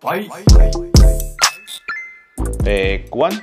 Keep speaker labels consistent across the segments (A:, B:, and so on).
A: Take one.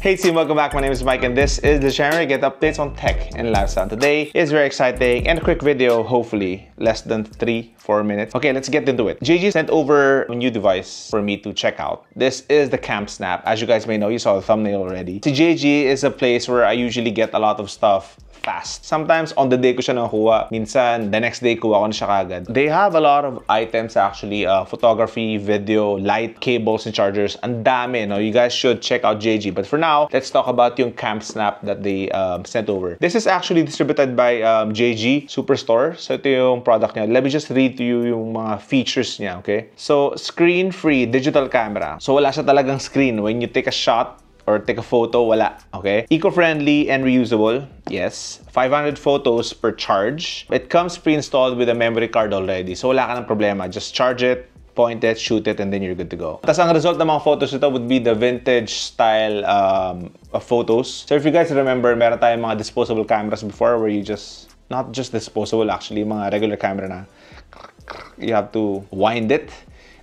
A: Hey team, welcome back. My name is Mike and this is the channel where I get updates on tech and lifestyle. Today is very exciting and a quick video, hopefully less than 3-4 minutes. Okay, let's get into it. JG sent over a new device for me to check out. This is the Cam Snap. As you guys may know, you saw the thumbnail already. So JG is a place where I usually get a lot of stuff fast. Sometimes on the day ko siya nakuha, minsan the next day kuha ko na siya kagad. They have a lot of items actually, photography, video, light, cables, and chargers. Ang dami, no? You guys should check out JG. But for now, let's talk about yung Cam Snap that they sent over. This is actually distributed by JG Superstore. So ito yung product niya. Let me just read to you yung mga features niya, okay? So, screen-free digital camera. So wala siya talagang screen. When you take a shot, or take a photo, wala. Okay? Eco-friendly and reusable. Yes. 500 photos per charge. It comes pre-installed with a memory card already. So wala ka ng problema. Just charge it, point it, shoot it, and then you're good to go. Tapos ang result ng mga photos ito would be the vintage style of photos. So if you guys remember, meron tayong mga disposable cameras before where you just, not just disposable actually, mga regular camera na you have to wind it,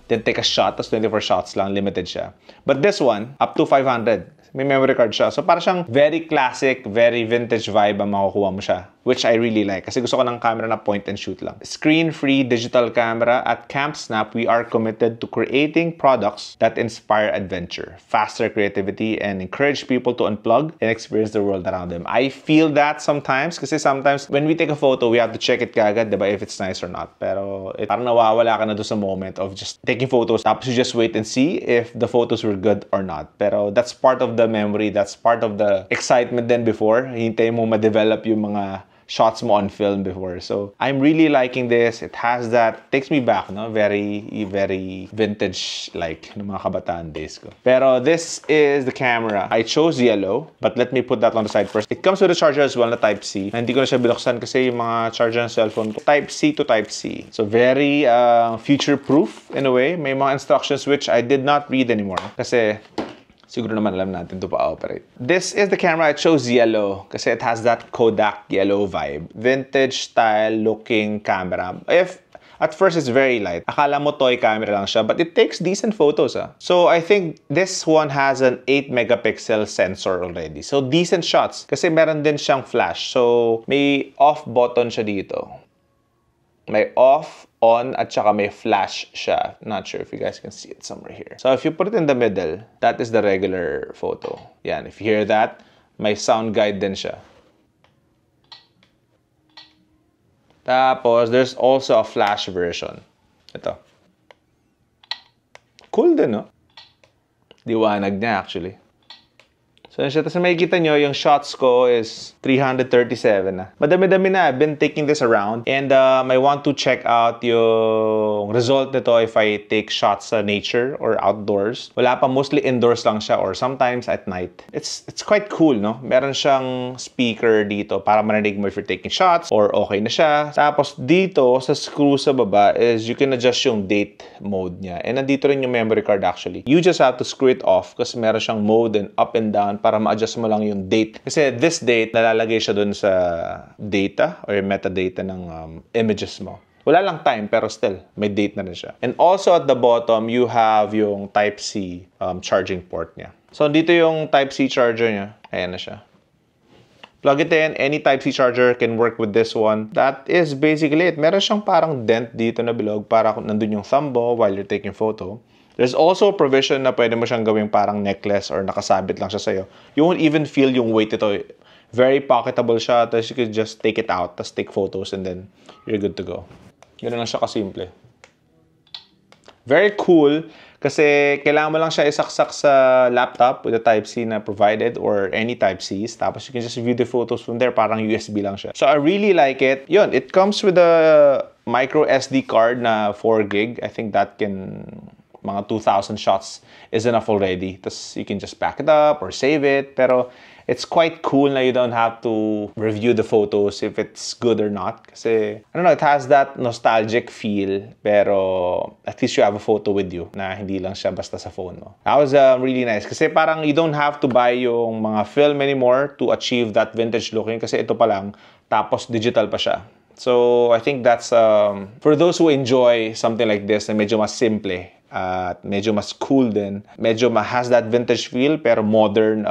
A: then take a shot, tapos 24 shots lang, limited siya. But this one, up to 500. May memory card siya. So para siyang very classic, very vintage vibe ang makukuha mo siya. Which I really like. Kasi gusto ko ng camera na point and shoot lang. Screen-free digital camera. At Cam Snap, we are committed to creating products that inspire adventure, faster creativity, and encourage people to unplug and experience the world around them. I feel that sometimes. Kasi sometimes, when we take a photo, we have to check it kagad, diba, if it's nice or not. Pero parang nawawala ka na doon sa moment of just taking photos. Tapos you just wait and see if the photos were good or not. Pero that's part of the memory. That's part of the excitement then before. Hintay mo ma-develop yung mga shots mo on film before. So I'm really liking this. It has that, takes me back, no? Very vintage like ng mga kabataan days ko. Pero this is the camera. I chose yellow, but let me put that on the side first. It comes with a charger as well na Type-C. Na hindi ko na siya binuksan kasi yung mga charger ng cellphone ko, Type-C to Type-C. So very future-proof in a way. May mga instructions which I did not read anymore. Kasi siguro naman alam natin to pa-operate. This is the camera. I chose yellow kasi it has that Kodak yellow vibe. Vintage style looking camera. If at first it's very light. Akala mo toy camera lang siya, but it takes decent photos. So I think this one has an 8 megapixel sensor already. So decent shots kasi meron din siyang flash. So may off button siya dito. May off, on, at saka may flash siya. Not sure if you guys can see it somewhere here. So if you put it in the middle, that is the regular photo. Yan, if you hear that, may sound guide din siya. Tapos, there's also a flash version. Ito. Cool din, no? Liwanag niya, actually. So, tapos makikita nyo, yung shots ko is 337 na. Madami-dami na. I've been taking this around. And I want to check out yung result nito if I take shots sa nature or outdoors. Wala pa, mostly indoors lang siya or sometimes at night. It's quite cool, no? Meron siyang speaker dito para marinig mo if you're taking shots or okay na siya. Tapos dito, sa screw sa baba is you can adjust yung date mode niya. And nandito rin yung memory card actually. You just have to screw it off kasi meron siyang mode and up and down para ma-adjust mo lang yung date. Kasi this date, nalalagay siya dun sa data or metadata ng images mo. Wala lang time, pero still, may date na rin siya. And also at the bottom, you have yung Type-C charging port niya. So, dito yung Type-C charger niya. Ayan na siya. Plug it in. Any Type-C charger can work with this one. That is basically it. Meron siyang parang dent dito na bilog para nandun yung thumb mo while you're taking photo. There's also a provision na pwede mo siyang gawing parang necklace or nakasabit lang siya sa'yo. You won't even feel yung weight ito. Very pocketable siya. Tapos you can just take it out, tapos take photos, and then you're good to go. Ganun lang siya kasimple. Very cool kasi kailangan mo lang siya isaksak sa laptop with a Type-C na provided or any Type-Cs. Tapos you can just view the photos from there. Parang USB lang siya. So I really like it. Yun, it comes with a micro SD card na 4 gig. I think that can mga 2,000 shots is enough already. Tapos you can just back it up or save it. Pero it's quite cool na you don't have to review the photos if it's good or not. Kasi, I don't know, it has that nostalgic feel. Pero at least you have a photo with you na hindi lang siya basta sa phone mo. That was really nice. Kasi parang you don't have to buy yung mga film anymore to achieve that vintage looking. Kasi ito pa lang, tapos digital pa siya. So I think that's for those who enjoy something like this na medyo mas simple at medyo mas cool din. Medyo has that vintage feel pero modern,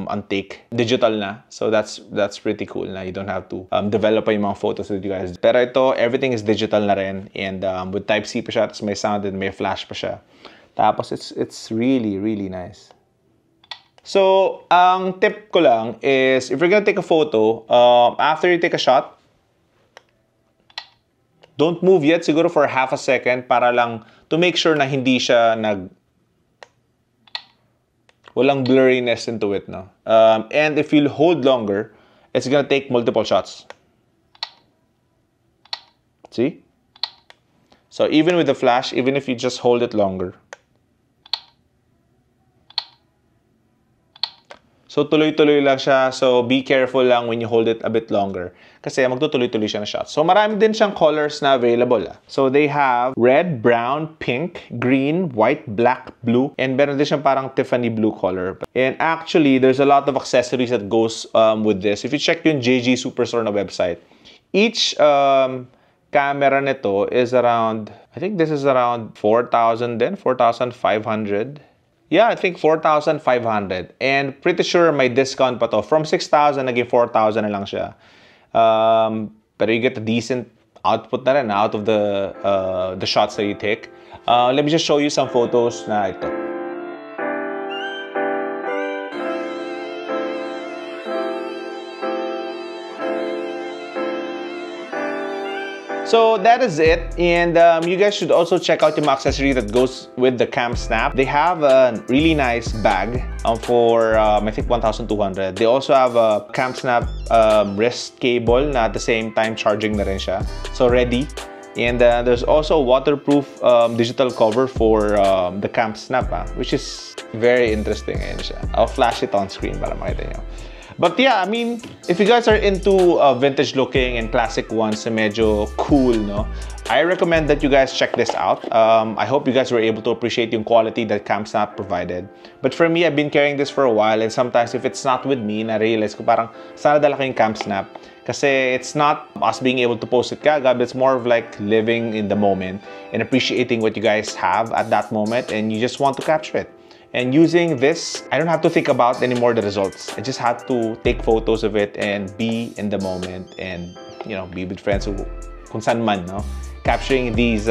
A: antique, digital na. So that's pretty cool na you don't have to develop pa yung mga photos with you guys. Pero ito, everything is digital na rin, and with Type-C pa siya, tapos may sound and may flash pa siya. Tapos it's really, really nice. So, ang tip ko lang is if you're gonna take a photo, after you take a shot, don't move yet, siguro for half a second para lang to make sure na hindi siya walang blurriness into it, no? And if you hold longer, it's gonna take multiple shots. See? So even with the flash, even if you just hold it longer. So tuloy-tuloy lang siya. So be careful lang when you hold it a bit longer. Kasi magtutuloy-tuloy siya na shots. So marami din siyang colors na available. So they have red, brown, pink, green, white, black, blue, and meron din siyang parang Tiffany blue color. And actually, there's a lot of accessories that goes with this. If you check yung JG Superstore na website, each camera nito is around, I think this is around 4,000 then, 4,500. Yeah, I think 4,500. And pretty sure may discount pa to. From 6,000, naging 4,000 na lang siya. Pero you get a decent output na rin out of the shots that you take. Let me just show you some photos na ito. So that is it, and you guys should also check out the accessory that goes with the Cam Snap. They have a really nice bag for I think 1,200. They also have a Cam Snap wrist cable na at the same time charging na rin siya. So ready. And there's also a waterproof digital cover for the Cam Snap, which is very interesting. Ayan siya. I'll flash it on screen para makita nyo. But yeah, I mean, if you guys are into vintage looking and classic ones, medyo cool, no? I recommend that you guys check this out. I hope you guys were able to appreciate yung quality that Cam Snap provided. But for me, I've been carrying this for a while, and sometimes if it's not with me, na-realize ko parang sana dala ko yung Cam Snap. Kasi it's not us being able to post it kagad, but it's more of like living in the moment and appreciating what you guys have at that moment, and you just want to capture it. And using this, I don't have to think about anymore the results. I just have to take photos of it and be in the moment and, you know, be with friends who, kung saan man, no? Capturing these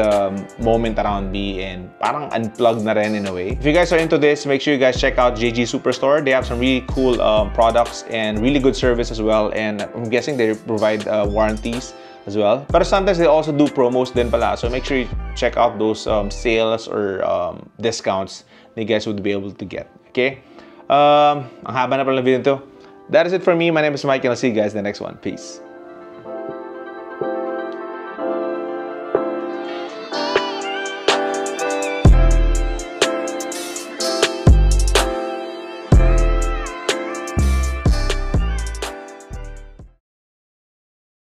A: moment around me and parang unplugged na rin in a way. If you guys are into this, make sure you guys check out JG Superstore. They have some really cool products and really good service as well. And I'm guessing they provide warranties as well. But sometimes they also do promos din pala. So make sure you check out those sales or discounts you guys would be able to get. Okay? Ang haba na pala ng video nito. That is it for me. My name is Mike and I'll see you guys in the next one. Peace.